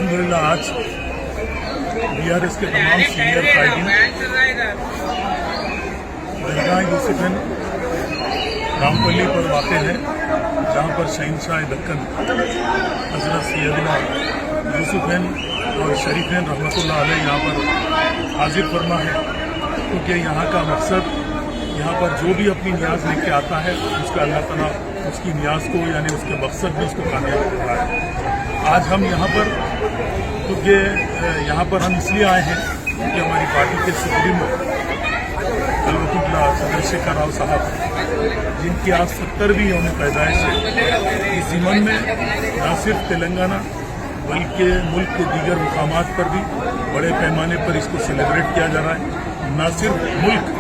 अल्हम्दुलिल्लाह आज बीआरएस के तमाम सीनियर कायदीन दरगाह यूसुफैन रामपल्ली पर वाक़ है, जहाँ पर शहंशाह दक्कन हज़रत सैयदना यूसुफैन और शरीफैन रहमतुल्लाह अलैह यहाँ पर हाजिर फरमा है, क्योंकि यहाँ का मकसद, यहाँ पर जो भी अपनी न्याज लेके आता है उसका अल्लाह ताला उसकी न्याज को यानी उसके मकसद में उसको कामयाब कर रहा है। आज हम यहाँ पर क्योंकि यहाँ पर हम इसलिए आए हैं कि हमारी पार्टी के सुप्रीमो चंद्रशेखर राव साहब, जिनकी आज 70वीं यौम पैदाइश है, इस ज़िमन में न सिर्फ तेलंगाना बल्कि मुल्क के दीगर मुकामात पर भी बड़े पैमाने पर इसको सेलिब्रेट किया जा रहा है। न सिर्फ मुल्क